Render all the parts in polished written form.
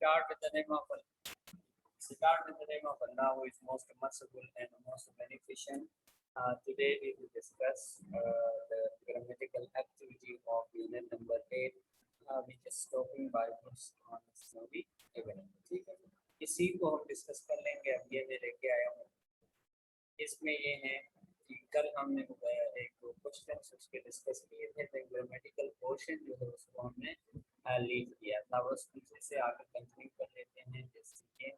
start with the name of Allah. Start with the name of Allah, who is most merciful and most beneficent. Today we will discuss the grammatical activity of unit number 8, which is talking by books on snowy evening. ठीक है, इसी को हम discuss कर लेंगे. अब ये मैं लेके आया हूँ. इसमें ये है कि कल हमने एक क्वेश्चन उसके डिस्कस किए थे, तो ग्रामेटिकल पोर्शन जो है उसको हमने लीड किया था. बस पीछे से आगे कंटिन्यू कर लेते हैं. जैसे कि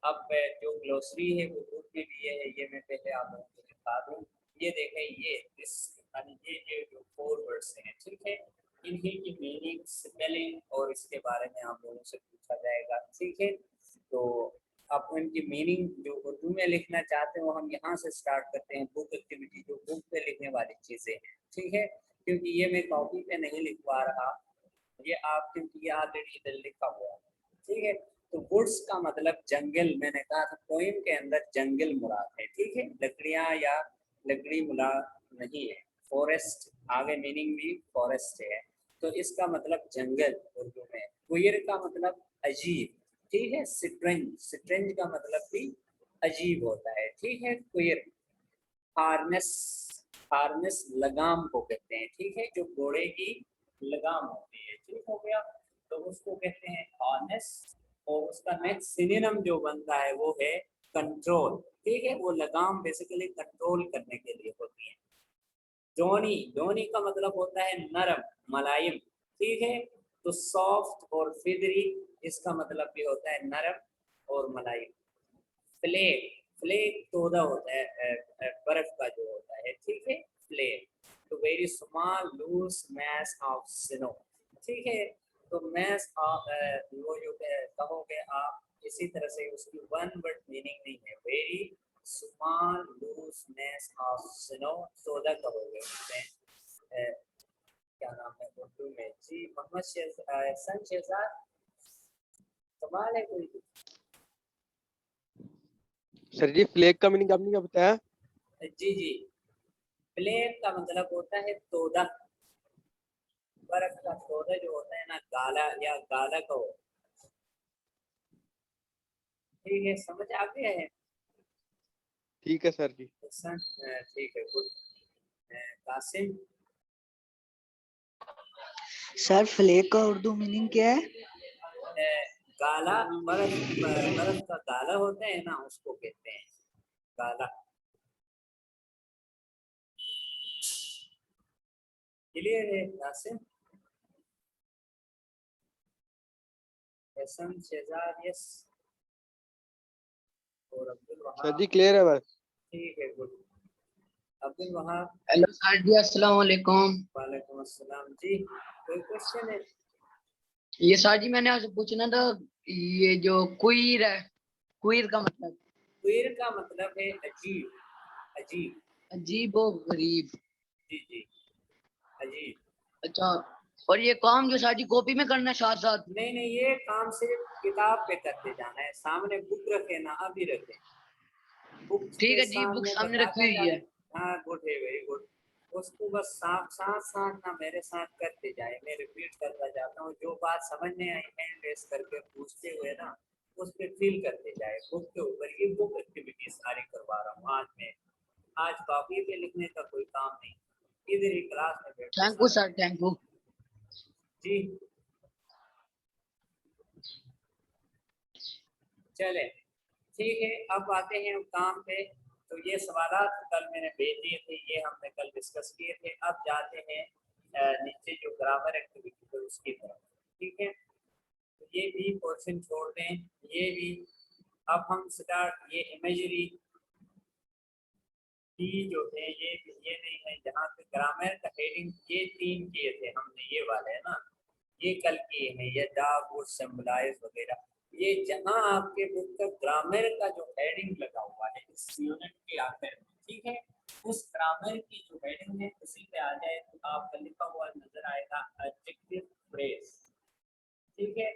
अब जो ग्लोसरी है वो बुक में दिए है, ये मैं पहले आप लोगों को दिखा दूँ. ये देखें, ये इस ये जो 4 वर्ड्स हैं, ठीक है, इन्हीं की मीनिंग, स्पेलिंग और इसके बारे में आप लोगों से पूछा जाएगा. ठीक है, तो आप उनकी मीनिंग जो उर्दू में लिखना चाहते हैं वो हम यहाँ से स्टार्ट करते हैं. बुक एक्टिविटी जो बुक पे लिखने वाली चीज़ें हैं, ठीक है, क्योंकि ये मैं कॉपी पे नहीं लिखवा रहा, ये आप क्योंकि ये ऑलरेडी इधर लिखा हुआ है. ठीक है, तो वुड्स का मतलब जंगल. मैंने कहा था पोएम के अंदर जंगल मुराद है. ठीक है, लकड़ियाँ या लकड़ी मुराद नहीं है. फॉरेस्ट आगे मीनिंग भी फॉरेस्ट है, तो इसका मतलब जंगल उर्दू में. क्वियर का मतलब अजीब. ठीक है, स्ट्रेंज, स्ट्रेंज का मतलब भी अजीब होता है. ठीक है, क्वियर. हार्नेस, हार्नेस लगाम को कहते हैं. ठीक है, जो घोड़े की लगाम होती है. ठीक हो गया, तो उसको कहते हैं हार्नेस. और उसका नेक्स्ट सिनोनिम जो बनता है वो है कंट्रोल. ठीक है, वो लगाम बेसिकली कंट्रोल करने के लिए होती है. डोनी, डोनी का मतलब होता है नरम, मुलायम. ठीक है, तो सॉफ्ट और फिदरी, इसका मतलब भी होता है नरम और मुलायम. फ्लेक, फ्लेक तोदा होता है बर्फ का जो होता है. ठीक है, फ्लेक. तो very small loose mass of snow. ठीक है, तो मैस ऑफ वो जो कहोगे आप, इसी तरह से उसकी वन वर्ड मीनिंग नहीं है. Very small loose mass of snow, तोदा कहोगे उसमें. क्या नाम है उर्दू में जी? मोहम्मद सन शहजाद, कमाल है कोई. सर जी, फ्लेक का मीनिंग आपने क्या बताया? जी जी, फ्लेक का मतलब होता है तोदा. बर्फ का तोदा जो होता है ना, गाला या गाला कहो. ठीक है, समझ आ गया है? ठीक है सर जी. ठीक है, गुड. कासिम. सर फ्लेक का उर्दू मीनिंग क्या है? गाला, बर्फ, बर्फ का गाला होता है ना, उसको कहते हैं गाला. क्लियर है कासिम? हसन शहजाद, यस. और अब्दुल वहाब. सर जी क्लियर है बस. ठीक है, good. Abdul Wahab. Hello sir जी, अस्सलाम वालेकुम. वालेकुम अस्सलाम जी. कोई क्वेश्चन है? ये सर जी मैंने आपसे पूछना था, ये जो क्वीर है, क्वीर का मतलब? क्वीर का मतलब है अजीब, अजीब. अजीब और गरीब. जी जी, अजीब. अच्छा, और ये काम जो सर जी कॉपी में करना है साथ साथ? नहीं नहीं, ये काम सिर्फ किताब पे करते जाना है. सामने बुक रखे ना, अभी रखे बुक. ठीक है जी, बुक सामने रखी हुई है. हाँ, गुड है, वेरी गुड. उसको बस साथ साथ साथ ना मेरे साथ करते जाए. मैं रिपीट करता जाता हूँ. जो बात समझ में आई हैंड रेस करके पूछते हुए ना, उस पर फील करते जाए. बुक के ऊपर ये बुक एक्टिविटी सारी करवा रहा हूँ आज मैं. आज कॉपी पे लिखने का कोई काम नहीं, इधर ही क्लास में बैठ. Thank you sir, thank you जी. चले, ठीक है, अब आते हैं काम पे. तो ये सवालात कल मैंने भेज दिए थे, ये हमने कल डिस्कस किए थे. अब जाते हैं नीचे जो ग्रामर एक्टिविटी है उसकी तरफ. ठीक है, तो ये भी पोर्शन छोड़ दें, ये भी. अब हम स्टार्ट, ये इमेजरी की जो है, ये नहीं है. जहाँ पे ग्रामर का हेडिंग ये 3 किए थे हमने, ये वाले है ना, ये कल किए हैं. ये डॉग वुड सिंबलाइज वगैरह. ये जहाँ आपके बुक का ग्रामर का जो हेडिंग लगा हुआ है इस यूनिट के आखिर में, ठीक है, उस ग्रामर की जो हेडिंग है उसी पे आ जाए तो आपका लिखा हुआ नजर आएगा एडजेक्टिव फ्रेज. ठीक है,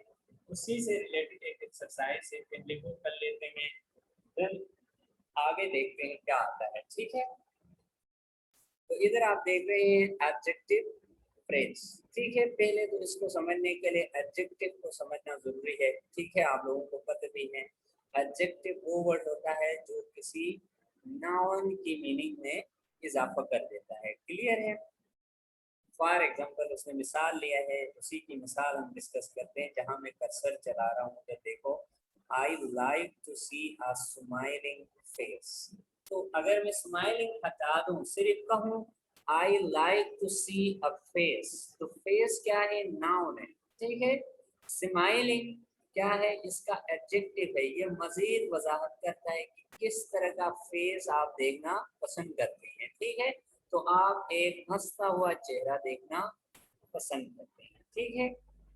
उसी से रिलेटेड एक एक्सरसाइज है, लिखो कर लेते हैं, फिर आगे देखते हैं क्या आता है. ठीक है, तो इधर आप देख रहे हैं एडजेक्टिव फ्रेज। ठीक है, पहले तो इसको समझने के लिए एडजेक्टिव को समझना जरूरी है। ठीक है, आप लोगों को पता भी है एडजेक्टिव वो वर्ड होता है जो किसी नाउन की मीनिंग में इजाफा कर देता है। क्लियर है? फॉर एग्जाम्पल उसने मिसाल लिया है, उसी की मिसाल हम डिस्कस करते हैं। जहां मैं कर्सर चला रहा हूँ तो देखो, I like to see a smiling face. तो अगर मैं स्माइलिंग हटा दूं, सिर्फ कहूँ I like to see a face, तो फेस क्या है? नाउन है। ठीक है, स्माइलिंग क्या है? इसका एडजेक्टिव है। ये मजीद वजाहत करता है कि किस तरह का फेस आप देखना पसंद करते हैं। ठीक है, तो आप एक हंसता हुआ चेहरा देखना पसंद करते हैं। ठीक है,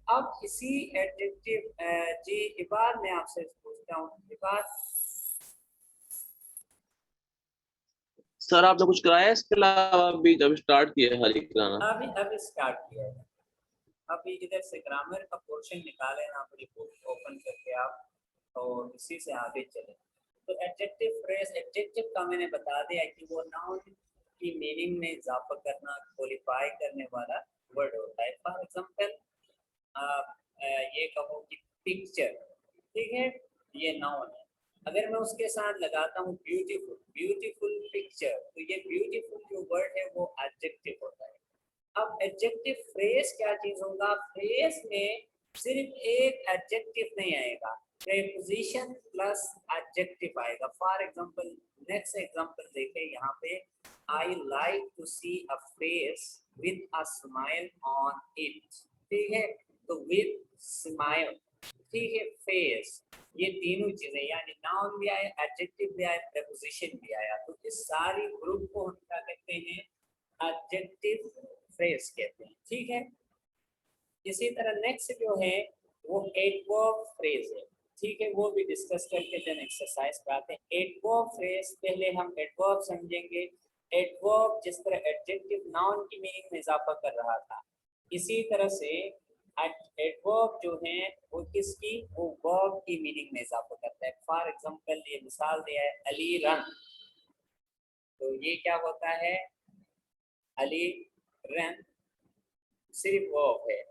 अब इसी एडजेक्टिव जी इबाद, मैं आपसे पूछता हूँ इबाद, सर आपने कुछ कराया है इसके अलावा? अभी जब स्टार्ट किया है हाल ही कराना। अभी स्टार्ट किया है। अभी इधर से ग्रामर का पोर्शन निकाले ना, अपनी बुक ओपन करके आप और इसी से आगे चले। तो एडजेक्टिव फ्रेज, एडजेक्टिव का मैंने बता दिया कि वो नाउन की मीनिंग में इजाफा करना, क्वालिफाई करने वाला वर्ड होता है। फॉर एग्जांपल आप ये कहो कि पिक्चर, ठीक है, ये नाउन है। अगर मैं उसके साथ लगाता हूँ ब्यूटीफुल, ब्यूटीफुल पिक्चर, तो ये ब्यूटीफुल जो वर्ड है वो एडजेक्टिव होता है। अब एडजेक्टिव फ्रेज क्या चीज होगा? फ्रेज में सिर्फ एक एडजेक्टिव नहीं आएगा, प्रीपोजिशन प्लस एडजेक्टिव आएगा। फॉर एग्जांपल, नेक्स्ट एग्जांपल देखें यहाँ पे, I like to see a face with a smile on it. ठीक है, तो विद स्माइल, ठीक है, फेस, ये तीनों चीजें, यानी नाउन भी आया, एडजेक्टिव भी आया, प्रीपोजिशन भी आया। तो इस सारी ग्रुप को हम क्या कहते हैं? एडजेक्टिव फ्रेज कहते हैं। ठीक है, इसी तरह नेक्स्ट जो है वो एडवर्ब फ्रेज है। ठीक है, वो भी डिस्कस करके देन एक्सरसाइज कराते हैं। एडवर्ब फ्रेज, पहले हम एडवर्ब समझेंगे। एडवर्ब जिस तरह एडजेक्टिव नाउन की मीनिंग में इजाफा कर रहा था, इसी तरह से एडवर्ब जो है वो किसकी? वो वर्ब की मीनिंग में इजाफा करता है। फॉर एग्जांपल, ये मिसाल दिया है अली रन, तो ये क्या होता है? अली रन सिर्फ वर्ब है,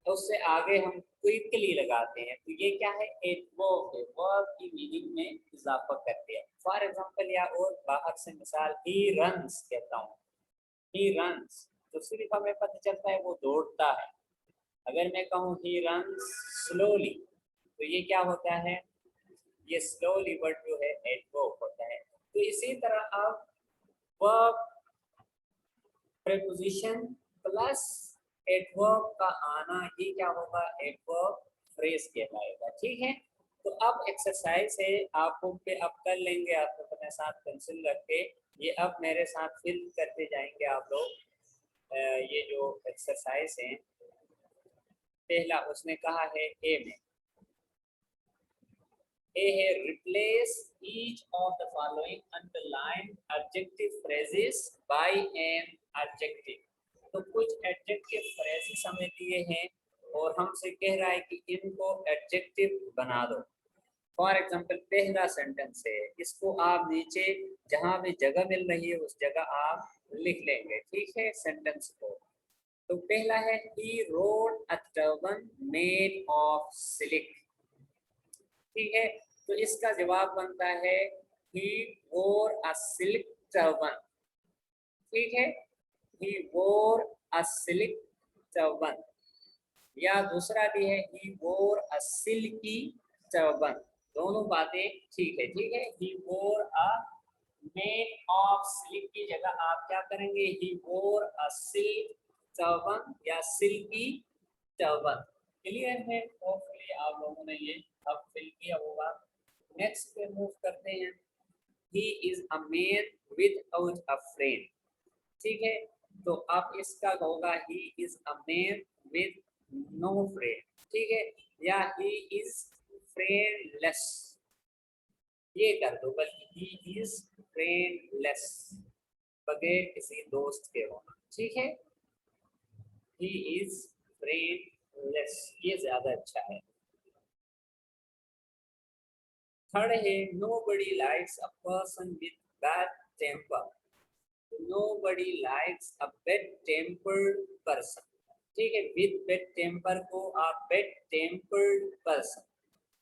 तो उससे आगे हम क्विकली लगाते हैं, तो ये क्या है? एक वर्ब है, वर्ब की मीनिंग में इजाफा करते हैं। फॉर एग्जांपल, या और बाहर से मिसाल, ही रन्स कहता हूँ, ही रन्स, तो सिर्फ हमें पता चलता है वो दौड़ता है। अगर मैं कहूँ ही रन्स स्लोली, तो ये क्या होता है? ये स्लोली वर्ड जो है एडवर्ब होता है। तो इसी तरह अब वर्ब, प्रीपोजिशन प्लस एडवर्ब का आना, ये क्या होगा? एडवर्ब फ्रेज कहलाएगा। ठीक है, तो अब एक्सरसाइज है, आपको पे अब कर लेंगे, आप अपने साथ पेंसिल रख के ये अब मेरे साथ फिल करते जाएंगे आप लोग। ये जो एक्सरसाइज है, पहला उसने कहा है ए में, ए है replace each of the following underline adjective phrases by an adjective. तो कुछ एडजेक्टिव फ्रेजेस हमें दिए हैं और हमसे कह रहा है कि इनको एडजेक्टिव बना दो। फॉर एग्जांपल, पहला सेंटेंस है, इसको आप नीचे जहां भी जगह मिल रही है उस जगह आप लिख लेंगे। ठीक है, सेंटेंस को। तो पहला है he rode a turban made of silk. ठीक है, तो इसका जवाब बनता है ही वोर अ सिल्क टर्बन। ठीक है, ही वोर अ सिल्क टर्बन। या दूसरा भी है ही वोर अ सिल्की टर्बन। दोनों बातें ठीक है। ठीक है, ही वोर अ मेड ऑफ सिल्क की जगह आप क्या करेंगे? ही वोर अ सिल्क टर्बन या सिल्की टर्बन। क्लियर है? होपफुली आप लोगों ने ये अब फिल किया होगा। नेक्स्ट पे मूव करते हैं। He is a man without a friend. ठीक है, तो अब इसका होगा he is a man with no friend. ठीक है, या ही इज फ्रेंडलेस, ये कर दो, बल्कि ही इज फ्रेंडलेस, बगैर किसी दोस्त के होना। ठीक है, ही इज फ्रेंडलेस, ये ज्यादा अच्छा है। थर्ड है nobody likes a person with bad temper. Nobody likes a bad-tempered person. ठीक है, with bad temper को आप bad-tempered person.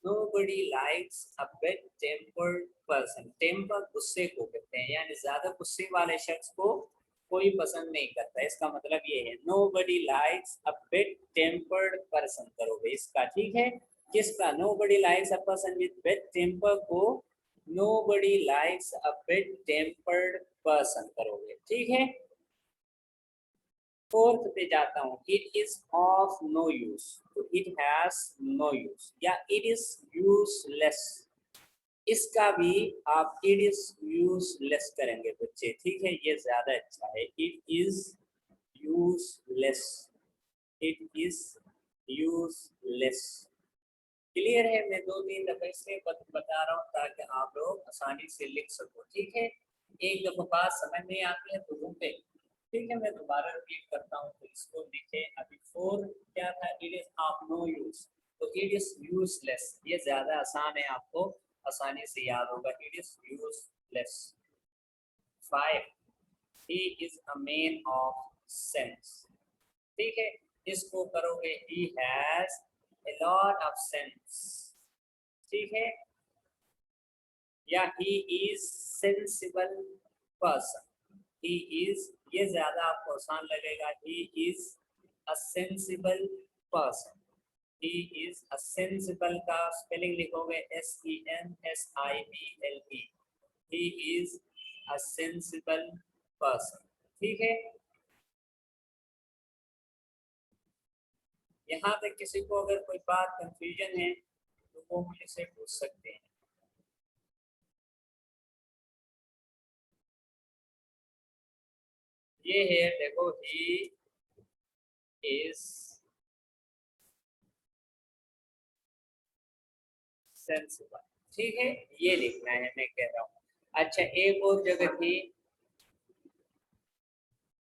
Nobody likes a bad-tempered person. Temper गुस्से को कहते हैं, यानी ज्यादा गुस्से वाले शख्स को कोई पसंद नहीं करता. इसका मतलब ये है nobody likes a bad-tempered person करोगे इसका. ठीक है, किसका? Nobody likes a person with bad temper को nobody likes a bad-tempered person करोगे. ठीक है, फोर्थ पे जाता हूँ. It is of no use, तो इट हैज नो यूज या इट इज यूजलेस. इसका भी आप इट इज यूजलेस करेंगे बच्चे. ठीक है, ये ज्यादा अच्छा है. It is useless, it is useless. Clear है? मैं 2-3 दफे से बता रहा हूँ ताकि आप लोग आसानी से लिख सको. ठीक है, एक दफा बात समझ नहीं आती है तो रुके. ठीक है, मैं दोबारा रिपीट करता हूँ तो इसको लिखे. अभी 4 क्या था? It is of no use, तो इट इज यूजलेस. ये ज्यादा आसान है, आपको आसानी से याद होगा. It is useless. 5 he is a man of sense. ठीक है, इसको करोगे he has a lot of sense. ठीक है, या he is sensible person. He is, ये ज्यादा आपको आसान लगेगा. He is a sensible person. He is a sensible का स्पेलिंग लिखोगे SENSIBLE. He is a sensible person. ठीक है, यहाँ तक किसी को अगर कोई बात कंफ्यूजन है तो वो मुझसे पूछ सकते हैं. ये है, देखो, ही इज सेंसिबल. ठीक है, ये लिखना है, मैं कह रहा हूँ. अच्छा, एक और जगह थी,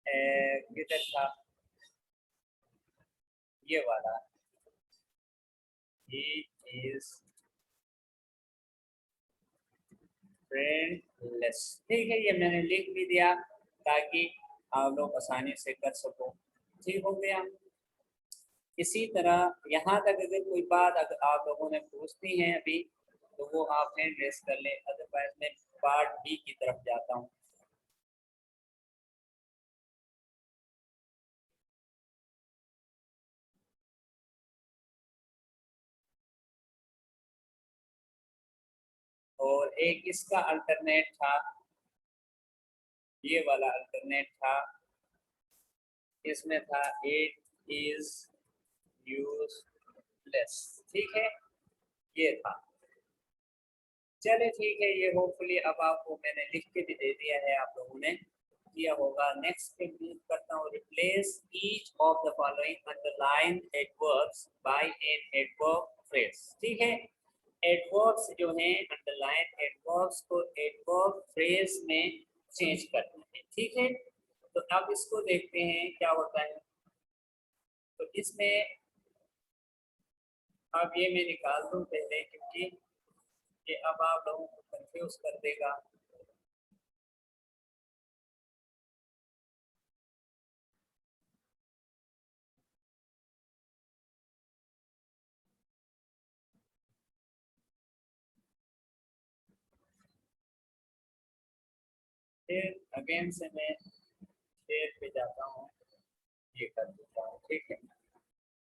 किधर था ये वाला? he is friendless. ठीक है, ये मैंने लिख भी दिया ताकि आप लोग आसानी से कर सको. ठीक हो गया. इसी तरह यहाँ तक अगर कोई बात अगर आप लोगों ने पूछती है अभी तो वो आप हैंड रेस कर ले. अदरवाइज मैं पार्ट बी की तरफ जाता हूँ. और एक इसका अल्टरनेट था, ये वाला अल्टरनेट था. इसमें था इट इज यूजलेस. ठीक है, ये था. चले ठीक है, ये होपफुली अब आपको मैंने लिख के भी दे दिया है, आप लोगों ने किया होगा. नेक्स्ट पे मूव करता हूँ. Replace each of the following underline adverbs by an adverb phrase. ठीक है, एडवर्ब्स जो हैं अंडरलाइन एडवर्ब्स को एडवर्ब फ्रेज में चेंज करना है. ठीक है, तो अब इसको देखते हैं क्या होता है. तो इसमें अब ये मैं निकाल दूं पहले, क्योंकि ये अब आप लोगों को कंफ्यूज कर देगा. फिर अगेन से मैं शेयर पे जाता हूँ, ये कर देता हूँ. ठीक है,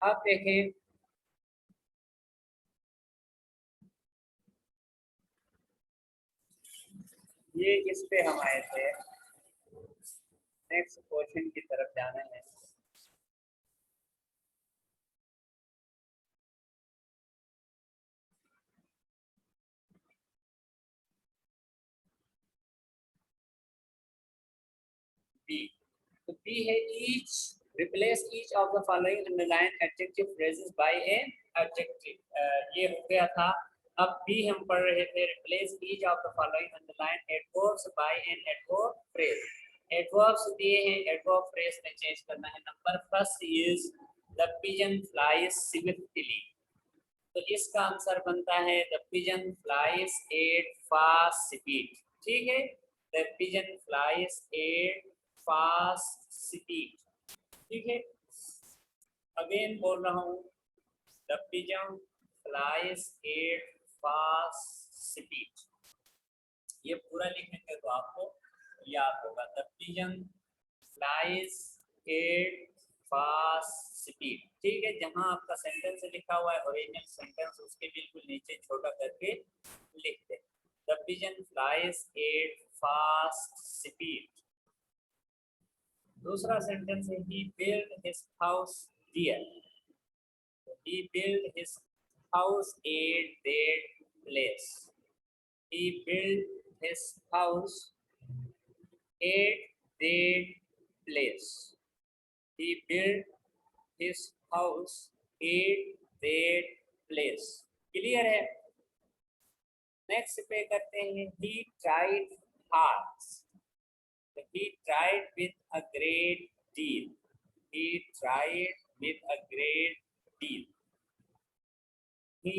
अब देखें, ये इस पे हम आए थे. नेक्स्ट क्वेश्चन की तरफ जाना है. बी. तो बी है each. Replace each of the following underline adjective phrases by an adjective. ये हो गया था. अब बी हम पढ़ रहे थे. Replace each of the following underline adverbs by an adverb phrase. Adverbs दिए हैं, एडवर्ब फ्रेज में चेंज करना है. Number first is the pigeon flies swiftly. तो इसका आंसर बनता है the pigeon flies at fast speed. ठीक है, the pigeon flies at fast speed. ठीक है, अगेन बोल रहा हूँ, the pigeon flies at fast speed. ये पूरा लिखेंगे तो आपको याद होगा, the pigeon flies at fast speed. ठीक है, जहां आपका सेंटेंस लिखा हुआ है ओरिजिनल सेंटेंस, उसके बिल्कुल नीचे छोटा करके लिख दे, the pigeon flies at fast speed. दूसरा सेंटेंस है, he built his house dear, he built his house at that place, he built his house at that place, he built his house at that place। Clear है? Next पे करते हैं, he tried hard, he tried with a great deal, he tried with a great deal, he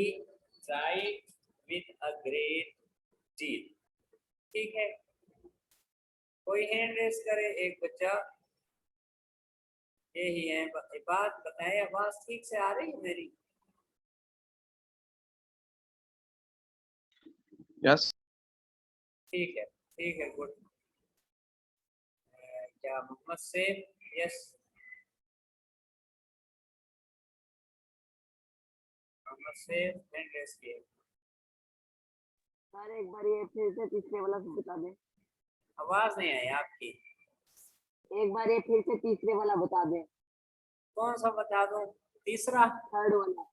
tried with a great deal। ठीक है, कोई hand raise करे, एक बच्चा, यही है बात बताए, आवाज ठीक से आ रही है मेरी? यस ठीक है, गुड। क्या मोहम्मद से? यस, मोहम्मद से हैंड रेस किए। सर एक बार ये फिर से तीसरे वाला बता दे, आवाज नहीं आई आपकी। एक बार ये फिर से तीसरे वाला बता दे। कौन सा बता दूं? तीसरा? थर्ड वाला।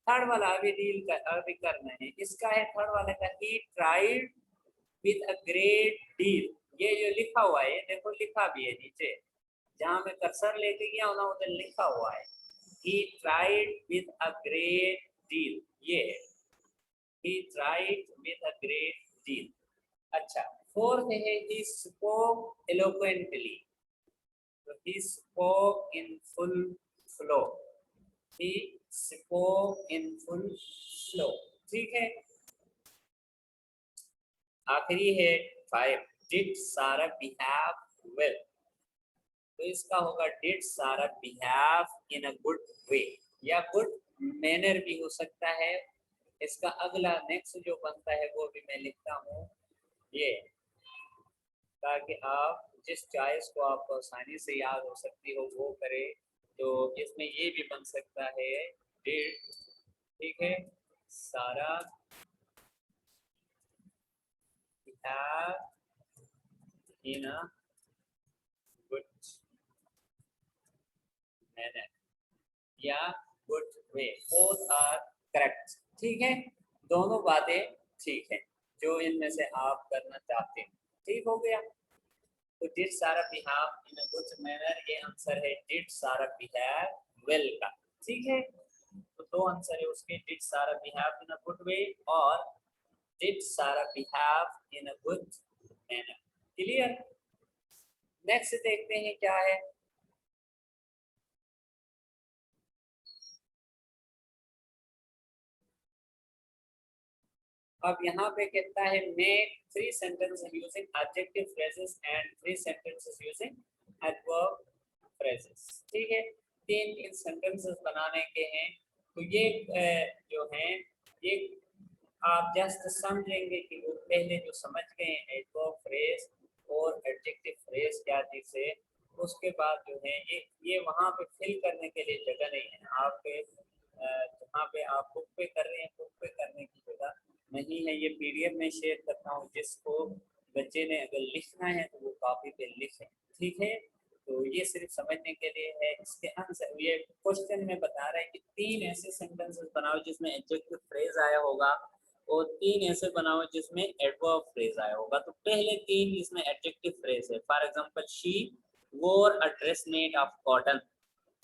थर्ड वाला अभी अभी करना है। इसका है थर्ड वाले का, he tried with a great deal। ये जो लिखा हुआ है, देखो लिखा भी है नीचे, जहां मैं कर्सर लेके गया हूं ना, उधर लिखा हुआ है he tried with a great deal। ये है, he tried with a great deal। अच्छा, फोर्थ है, he spoke eloquently, तो he spoke in full flow, he spoke in full flow। ठीक है, आखिरी है 5, did Sarah behave well, तो इसका होगा did Sarah behave in a good way, या good manner भी हो सकता है। इसका अगला नेक्स्ट जो बनता है वो भी मैं लिखता हूँ, ये, ताकि आप जिस चॉइस को आपको आसानी से याद हो सकती हो वो करे। तो इसमें ये भी बन सकता है did, ठीक है, सारा behave in a good manner या good way, both are correct. ठीक है, दोनों बातें ठीक है जो इनमें से आप करना चाहते हैं। ठीक हो गया, तो डिड सारा behave in a good manner, ये आंसर है डिड सारा बिहेव वेल का। ठीक है, तो दो आंसर है उसके, डिड सारा behave in a good way और डिड सारा behave in a good manner. Clear? Next देखते हैं क्या है। अब यहाँ पे कहता है make 3 sentences using adjective phrases and 3 sentences using adverb phrases। ठीक है, 3 sentences बनाने के हैं। तो ये जो हैं, ये आप जस्ट समझेंगे कि वो पहले जो समझ गए एडवर्ब फ्रेज और एडजेक्टिव फ्रेज क्या चीज़ है, उसके बाद जो है ये वहाँ पे फिल करने के लिए जगह नहीं है। आप जहाँ पे आप बुक पे कर रहे हैं, बुक पे करने की जगह नहीं है। ये पीडीएफ में शेयर करता हूँ, जिसको बच्चे ने अगर लिखना है तो वो कॉपी पे लिखें। ठीक है, तो ये सिर्फ समझने के लिए है। इसके आंसर ये क्वेश्चन में बता रहा है कि 3 ऐसे सेंटेंसेस बनाओ जिसमें एडजेक्टिव फ्रेज आया होगा और 3 ऐसे बनाओ जिसमें एडवर्ब फ्रेज आया होगा। तो पहले 3 इसमें एडजेक्टिव फ्रेज है। फॉर एग्जांपल, शी वोर अ ड्रेस मेड ऑफ कॉटन।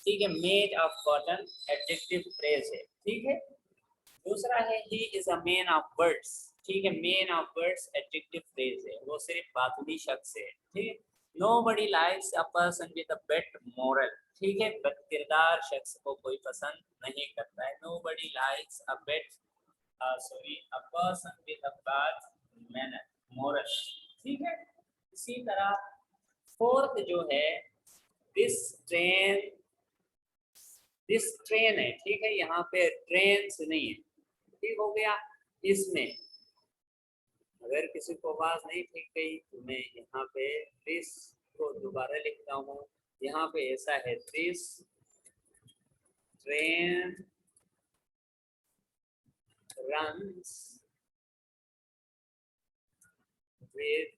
ठीक है, made of cotton adjective phrase है। ठीक है, दूसरा है he is a man of words। ठीक है, man of words adjective phrase है, वो सिर्फ बातूनी शख्स है। ठीक है, nobody likes a person with a bad moral। ठीक है, बदकिरदार शख्स को कोई पसंद नहीं करता है। nobody likes a person with a bad manner, moral। ठीक है, इसी तरह फोर्थ जो है दिस ट्रेन है, ठीक है, यहाँ पे ट्रेन नहीं है, ठीक हो गया। इसमें अगर किसी को आवाज नहीं ठीक गई तो मैं यहाँ पे दिस को दोबारा लिखता हूँ। यहाँ पे ऐसा है this train runs with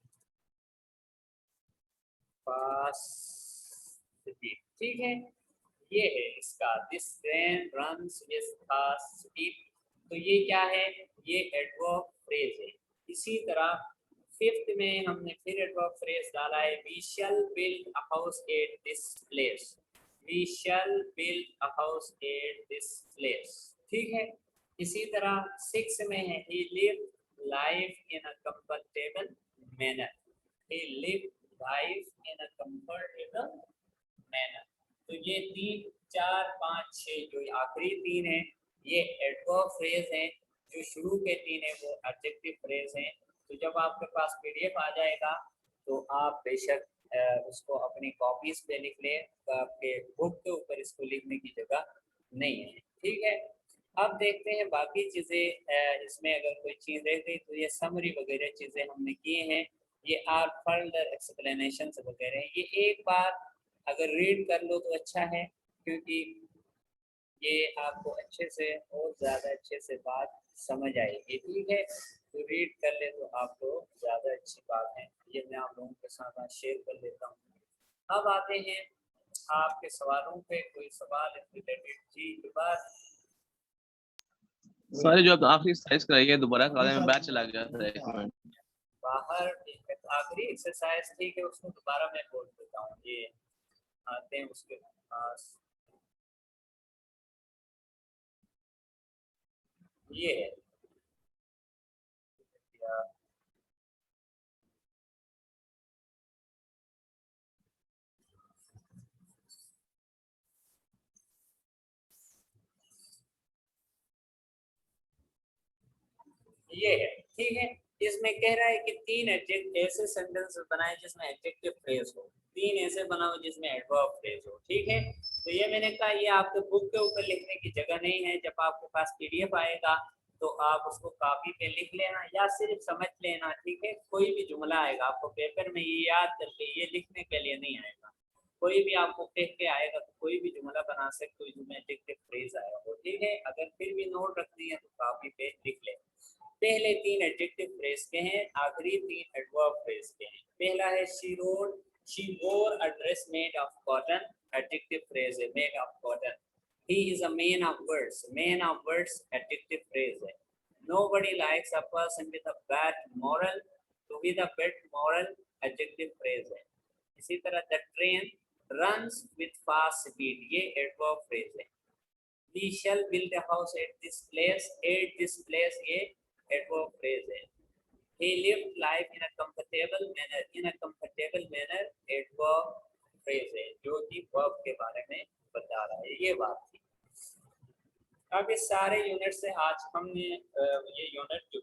fast speed, ठीक है, ये है इसका this train runs with fast speed. तो ये क्या है, ये एडवर्ब फ्रेज है। इसी तरह फिफ्थ में हमने फिर एडवर्ब फ्रेज डाला है, we shall build a house at this place, we shall build a house at this place, ठीक है। इसी तरह सिक्स में है he lived life in a comfortable manner, he lived life in a comfortable manner। तो ये 3, 4, 5, 6 जो आखिरी 3 है ये एडवर्ब फ्रेज हैं, जो शुरू के 3 है वो एडजेक्टिव फ्रेज हैं। तो जब आपके पास पीडीएफ आ जाएगा तो आप बेशक उसको अपनी कॉपीज पे लिख लें, तो आपके बुक के ऊपर इसको लिखने की जगह नहीं है, ठीक है। अब देखते हैं बाकी चीज़ें, इसमें अगर कोई चीज़ रह गई तो ये समरी वगैरह चीज़ें हमने किए हैं, ये आर फर्दर एक्सप्लेनेशन वगैरह। ये एक बार अगर रीड कर लो तो अच्छा है, क्योंकि ये आपको अच्छे से और ज़्यादा अच्छे से बात समझ आएगी, ठीक है। तो रीड कर ले तो आपको ज़्यादा अच्छी बात है, ये मैं आप लोगों के साथ आज शेयर कर लेता हूँ। अब आते हैं आपके सवालों पे, कोई सवाल रिलेटेड जी बात। सर जो आप आखिरी एक्सरसाइज कराइए दोबारा करा दें, मैं बैच चला गया था एक मिनट बाहर, आखिरी एक्सरसाइज ठीक है, उसको दोबारा मैं बोल देता हूँ। ये आते हैं उसके पास, ये है ये है, ठीक है। इसमें कह रहा है कि 3 ऐसे सेंटेंस बनाए जिसमें एडजेक्टिव फ्रेज हो, 3 ऐसे बनाओ जिसमें एडवर्ब फ्रेज हो, ठीक है। तो ये मैंने कहा ये आपके बुक के ऊपर लिखने की जगह नहीं है, जब आपके पास पीडीएफ आएगा तो आप उसको कॉपी पे लिख लेना या सिर्फ समझ लेना, ठीक है। कोई भी जुमला आएगा आपको पेपर में, ये याद कर ले, ये लिखने के लिए नहीं आएगा। कोई भी आपको कह के आएगा तो कोई भी जुमला बना सकते हो जिसमें एडजेक्टिव फ्रेज आएगा वो, ठीक है। अगर फिर भी नोट रखनी है तो कॉपी पे लिख ले। पहले 3 एडजेक्टिव फ्रेज के हैं, आखिरी 3 एडवर्ब फ्रेज के हैं। पहला है she wore a dress made of cotton, adjective phrase है, made of cotton। he is a man of words adjective phrase है। nobody likes a person with a bad moral, to with a bad moral adjective phrase है। इसी तरह the train runs with fast speed, ये adverb phrase है। we shall build a house at this place ये adverb phrase है। he lived life in a comfortable manner adverb phrase है, जो कि वर्ब के बारे में बता रहा है, ये बात थी। अब इस सारे यूनिट से आज हमने ये यूनिट जो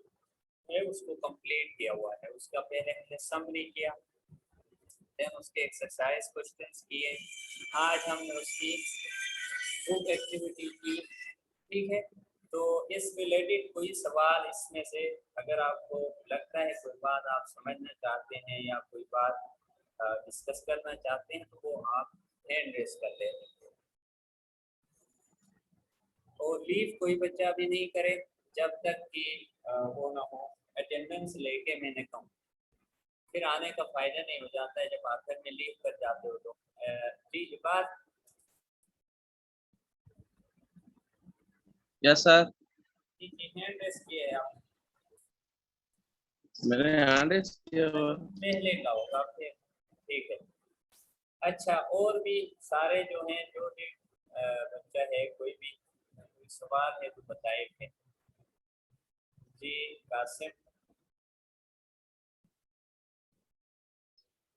है उसको कंप्लीट किया हुआ है। उसका पहले हमने समरी किया, देन उसके एक्सरसाइज क्वेश्चंस किए, आज हमने उसकी बुक एक्टिविटी की, ठीक है। तो इस रिलेटेड कोई सवाल इसमें से अगर आपको लगता है कोई बात आप समझना चाहते हैं या कोई बात डिस्कस करना चाहते हैं तो वो आप हैंड रेज कर ले। और लीव कोई बच्चा भी नहीं करे जब तक कि वो ना हो अटेंडेंस लेके मैंने कहूँ, फिर आने का फायदा नहीं हो जाता है जब आखिर में लीव कर जाते हो तो। जी बात। यस सर, हैंड रेज किया है आप, मैंने हैंड रेज किया पहले का होगा फिर, ठीक है। अच्छा, और भी सारे जो हैं, जो भी बच्चा है कोई भी सवाल है तो बताए थे। जी कासिम।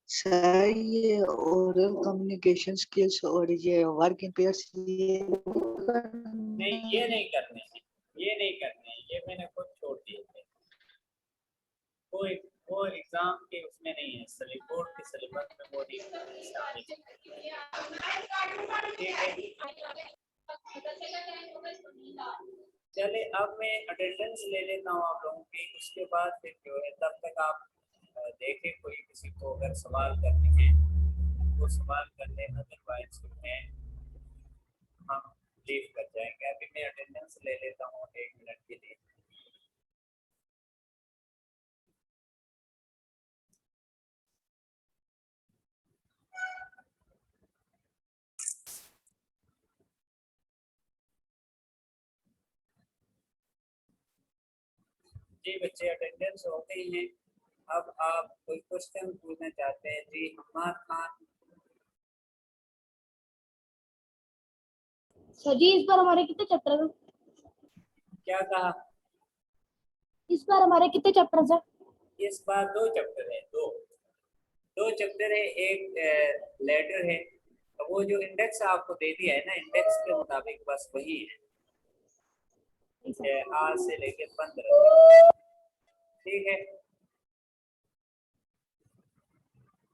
सर ये ओरल कम्युनिकेशन स्किल्स और ये वर्क इन पेयर्स ये नहीं, ये नहीं करने हैं, ये नहीं करने हैं, ये मैंने खुद छोड़ दिए थे। वो एग्जाम के उसमें में नहीं है, बोर्ड के सिलेबस में वो नहीं शामिल है। ठीक है, चले अब मैं अटेंडेंस ले लेता हूँ आप लोगों की, उसके बाद फिर जो है तब तक आप देखें कोई किसी को अगर सवाल करने हैं वो सवाल कर ले, अदरवाइज मैं हम लीव कर जाएंगे। अभी मैं अटेंडेंस ले लेता हूँ 1 मिनट के लिए। जी बच्चे अटेंडेंस हो गई है। अब आप कोई क्वेश्चन पूछना चाहते हैं? जी हमार खान। सर जी इस बार हमारे कितने चैप्टर हैं? क्या कहा? इस बार हमारे कितने चैप्टर हैं? इस बार 2 चैप्टर है, दो चैप्टर है, एक लेटर है। तो वो जो इंडेक्स आपको दे दिया है ना, इंडेक्स के मुताबिक बस वही है, आज से लेके 15। ठीक है,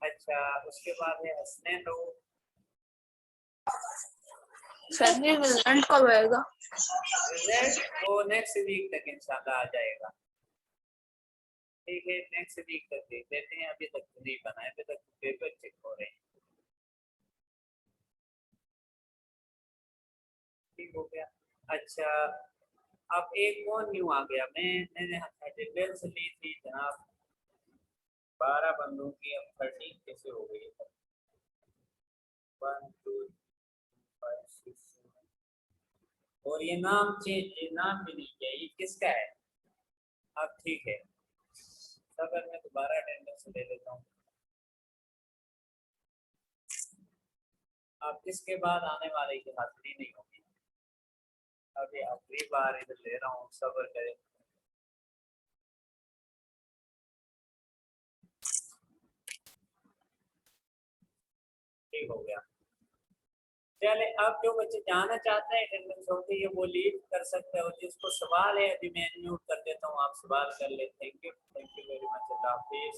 अच्छा उसके बाद है हसनैन रो। सर जी रिजल्ट कब आएगा? रिजल्ट वो नेक्स्ट वीक तक इंशाल्लाह आ जाएगा। ठीक है, नेक्स्ट वीक तक देख लेते हैं, अभी तक तो नहीं बनाए, अभी तक पेपर चेक हो रहे हैं। ठीक हो गया। अच्छा अब एक और न्यू आ गया, मैंने अटेंडेंस ली थी जनाब 12 बंदों की, अब 13 कैसे हो गई? 1 2 5 6 और ये नाम चेंज, ये नाम भी नहीं किया, ये किसका है? अब ठीक है, सबर में दोबारा अटेंडेंस ले लेता हूँ। अब इसके बाद आने वाले की हाजिरी नहीं होगी। अभी आखिरी बार इधर ले रहा हूँ, सबर करें। ठीक हो गया। चले अब जो बच्चे जाना चाहते हैं अटेंडेंस होती है वो लीव कर सकते हो। जिसको सवाल है अभी मैं म्यूट कर देता हूँ, आप सवाल कर ले। Thank you very much, Allah Hafiz.